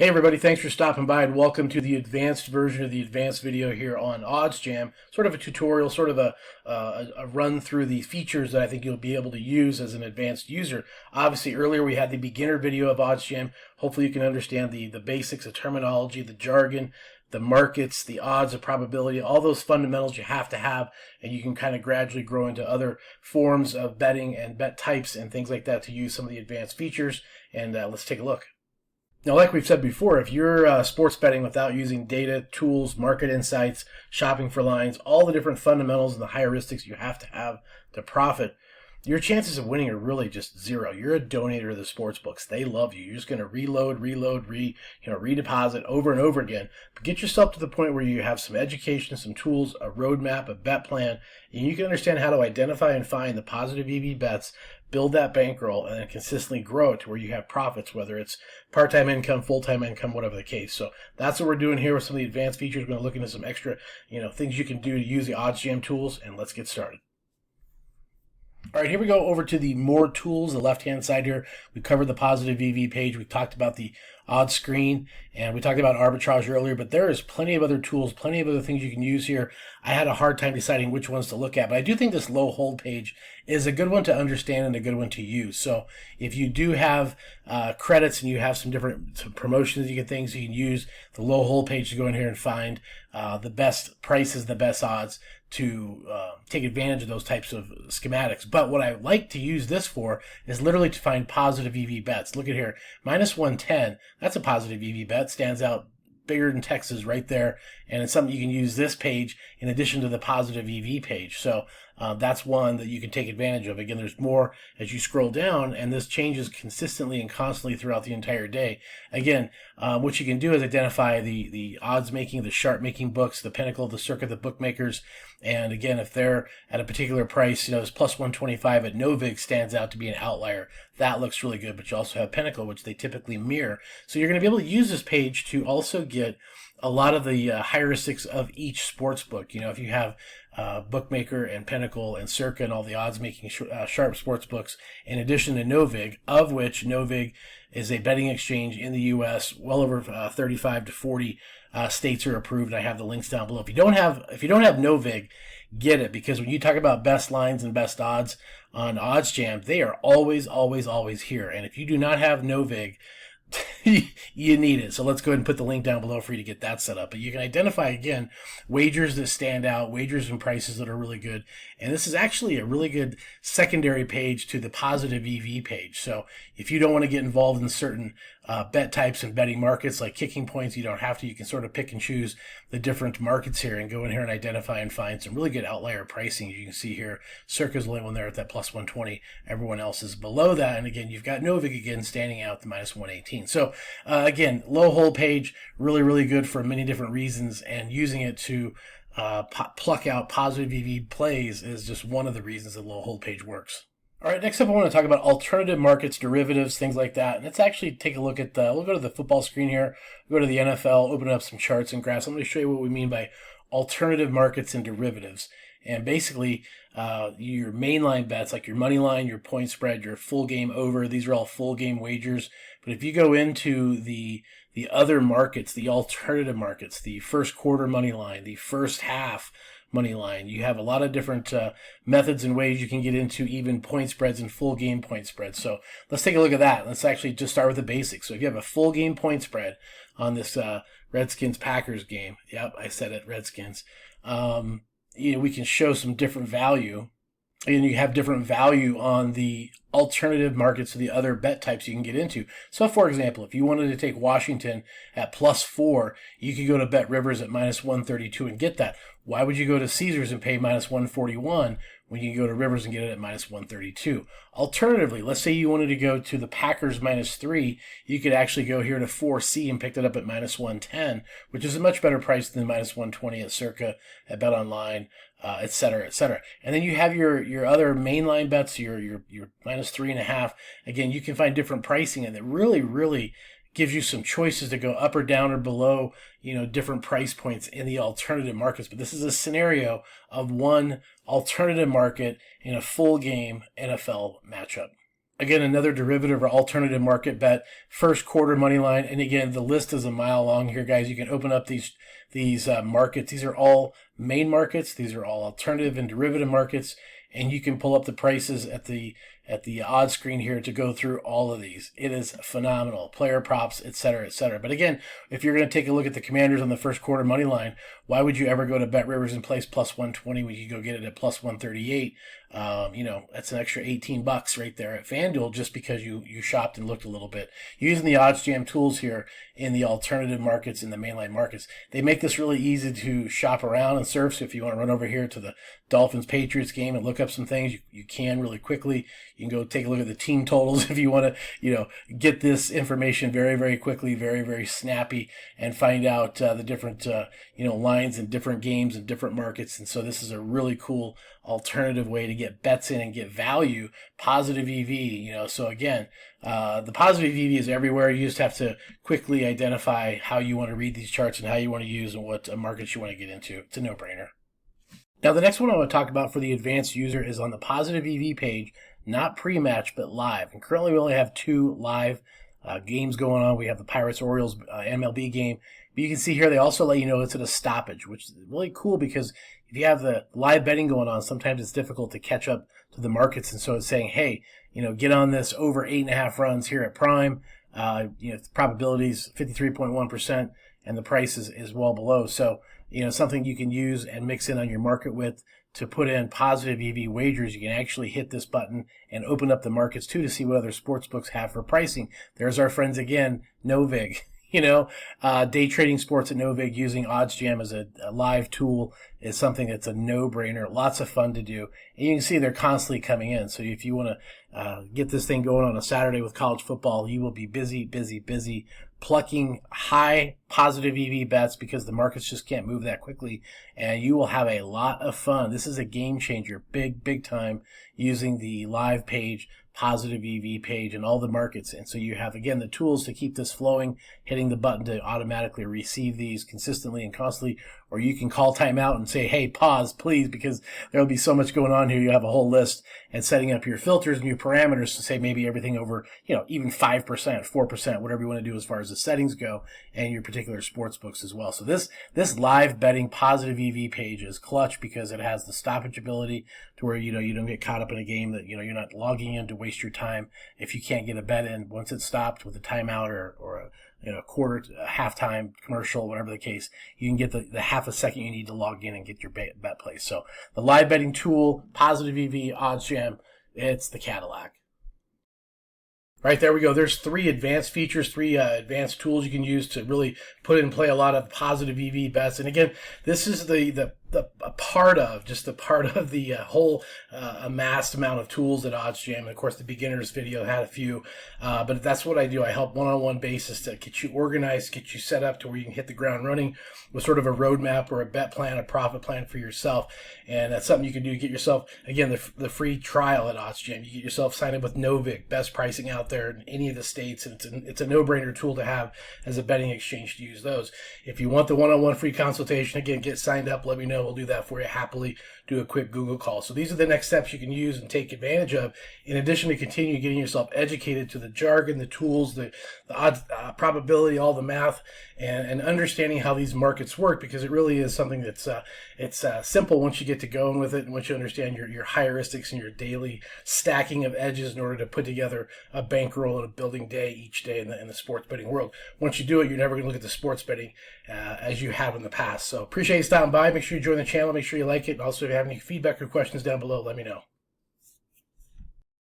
Hey everybody, thanks for stopping by and welcome to the advanced version of the advanced video here on OddsJam. Sort of a tutorial, sort of a run through the features that I think you'll be able to use as an advanced user. Obviously earlier we had the beginner video of OddsJam. Hopefully you can understand the basics, the terminology, the jargon, the markets, the odds, the probability, all those fundamentals you have to have, and you can kind of gradually grow into other forms of betting and bet types and things like that to use some of the advanced features. And let's take a look. Now, like we've said before, if you're sports betting without using data, tools, market insights, shopping for lines, all the different fundamentals and the heuristics you have to profit, your chances of winning are really just zero. You're a donator to the sports books. They love you. You're just going to reload, redeposit over and over again. But get yourself to the point where you have some education, some tools, a roadmap, a bet plan, and you can understand how to identify and find the positive EV bets, build that bankroll, and then consistently grow it to where you have profits, whether it's part-time income, full-time income, whatever the case. So that's what we're doing here with some of the advanced features. We're going to look into some extra, things you can do to use the OddsJam tools, and let's get started. All right, here we go over to the more tools, the left-hand side here. We covered the positive EV page. We talked about the odds screen, and we talked about arbitrage earlier, but there is plenty of other tools, plenty of other things you can use here. I had a hard time deciding which ones to look at, but I do think this low hold page is a good one to understand and a good one to use. So if you do have credits and you have some promotions, you get things you can use the low hold page to go in here and find the best prices, the best odds to take advantage of those types of schematics. But what I like to use this for is literally to find positive EV bets. Look at here, minus 110. That's a positive EV bet. Stands out bigger than Texas right there. And it's something you can use this page in addition to the positive EV page. So that's one that you can take advantage of. Again, there's more as you scroll down, and this changes consistently and constantly throughout the entire day. Again, what you can do is identify the odds making, the sharp making books, the Pinnacle, the Circuit, the bookmakers. And again, if they're at a particular price, this plus 125 at Novig stands out to be an outlier. That looks really good, but you also have Pinnacle, which they typically mirror. So you're going to be able to use this page to also get a lot of the heuristics of each sports book. If you have Bookmaker and Pinnacle and Circa and all the odds making sharp sports books, in addition to Novig, of which Novig is a betting exchange in the U.S. Well over 35 to 40 states are approved. I have the links down below. If you don't have Novig, get it, because when you talk about best lines and best odds on OddsJam, they are always, always, always here. And if you do not have Novig, you need it. So let's go ahead and put the link down below for you to get that set up. But you can identify, again, wagers that stand out, wagers and prices that are really good. And this is actually a really good secondary page to the positive EV page. So if you don't want to get involved in certain bet types and betting markets like kicking points, you don't have to. You can sort of pick and choose the different markets here and go in here and identify and find some really good outlier pricing. You can see here, Circa's the only one there at that plus 120. Everyone else is below that. And again, you've got Novig again standing out the minus 118. So again, low hold page, really, really good for many different reasons, and using it to pluck out positive EV plays is just one of the reasons the low hold page works. All right, next up I want to talk about alternative markets, derivatives, things like that. And let's actually take a look at we'll go to the football screen here, go to the NFL, open up some charts and graphs. I'm going to show you what we mean by alternative markets and derivatives. And basically, your mainline bets, like your money line, your point spread, your full game over, these are all full game wagers. But if you go into the other markets, the alternative markets, the first quarter money line, the first half money line, you have a lot of different methods and ways you can get into even point spreads and full game point spreads. So let's take a look at that. Let's actually just start with the basics. So if you have a full game point spread on this Redskins-Packers game, yep, I said it, Redskins, we can show some different value, and you have different value on the alternative markets of the other bet types you can get into. So, for example, if you wanted to take Washington at plus 4, you could go to Bet Rivers at minus 132 and get that. Why would you go to Caesars and pay minus 141 when you can go to Rivers and get it at minus 132? Alternatively, let's say you wanted to go to the Packers minus 3, you could actually go here to 4C and pick it up at minus 110, which is a much better price than minus 120 at Circa, at Bet Online, et cetera, et cetera. And then you have your other mainline bets, your minus 3.5. Again, you can find different pricing, and it really, really gives you some choices to go up or down or below, different price points in the alternative markets. But this is a scenario of one alternative market in a full game NFL matchup. Again, another derivative or alternative market bet, first quarter money line. And again, the list is a mile long here, guys. You can open up these markets. These are all main markets. These are all alternative and derivative markets. And you can pull up the prices at the odds screen here to go through all of these. It is phenomenal. Player props, etc., etc. But again, if you're going to take a look at the Commanders on the first quarter money line, why would you ever go to Bet Rivers and place plus 120 when you can go get it at plus 138? That's an extra $18 right there at FanDuel just because you shopped and looked a little bit. Using the OddsJam tools here in the alternative markets, in the mainline markets, they make this really easy to shop around and surf. So if you want to run over here to the Dolphins-Patriots game and look up some things, you can really quickly. You can go take a look at the team totals if you want to, get this information very, very quickly, very, very snappy, and find out the different, lines and different games and different markets. And so this is a really cool alternative way to get bets in and get value. Positive EV, so again, the positive EV is everywhere. You just have to quickly identify how you want to read these charts and how you want to use and what markets you want to get into. It's a no-brainer. Now, the next one I want to talk about for the advanced user is on the positive EV page, not pre-match, but live. And currently we only have 2 live games going on. We have the Pirates-Orioles MLB game. But you can see here they also let you know it's at a stoppage, which is really cool because if you have the live betting going on, sometimes it's difficult to catch up to the markets. And so it's saying, hey, get on this over 8.5 runs here at Prime. The probabilities 53.1%, and the price is well below. So, something you can use and mix in on your market with to put in positive EV wagers. You can actually hit this button and open up the markets too to see what other sportsbooks have for pricing. There's our friends again, Novig. Day trading sports at Novig using OddsJam as a live tool is something that's a no-brainer. Lots of fun to do. And you can see they're constantly coming in. So if you want to get this thing going on a Saturday with college football, you will be busy plucking high positive EV bets because the markets just can't move that quickly. And you will have a lot of fun. This is a game changer, big time, using the live page, positive EV page, and all the markets. And so you have, again, the tools to keep this flowing, hitting the button to automatically receive these consistently and constantly, or you can call timeout and say, hey, pause, please, because there'll be so much going on here. You have a whole list, and setting up your filters and your parameters to say maybe everything over, even 5%, 4%, whatever you want to do as far as the settings go, and your particular sports books as well. So this live betting positive EV page is clutch because it has the stoppage ability to where, you don't get caught up in a game that, you're not logging in to waste your time. If you can't get a bet in once it's stopped with a timeout or a quarter, a halftime commercial, whatever the case, you can get the half a second you need to log in and get your bet placed. So the live betting tool, positive EV, OddsJam, it's the Cadillac. Right, there we go. There's 3 advanced features, 3 advanced tools you can use to really put in play a lot of positive EV bets. And again, this is a part of the whole amassed amount of tools at OddsJam. And of course, the beginners video had a few, but that's what I do. I help one-on-one basis to get you organized, get you set up to where you can hit the ground running with sort of a roadmap or a bet plan, a profit plan for yourself. And that's something you can do. Get yourself, again, the free trial at OddsJam. You get yourself signed up with Novig, best pricing out there in any of the states, and it's a no-brainer tool to have as a betting exchange to use those. If you want the one-on-one free consultation, again, get signed up, let me know. We'll do that for you happily. Do a quick Google call. So these are the next steps you can use and take advantage of, in addition to continue getting yourself educated to the jargon, the tools, the odds, probability, all the math, and understanding how these markets work, because it really is something that's it's simple once you get to going with it, and once you understand your heuristics and your daily stacking of edges in order to put together a bankroll and a building day each day in the sports betting world. Once you do it, you're never going to look at the sports betting as you have in the past. So appreciate you stopping by. Make sure you join the channel. Make sure you like it. And also, if you have any feedback or questions down below, let me know.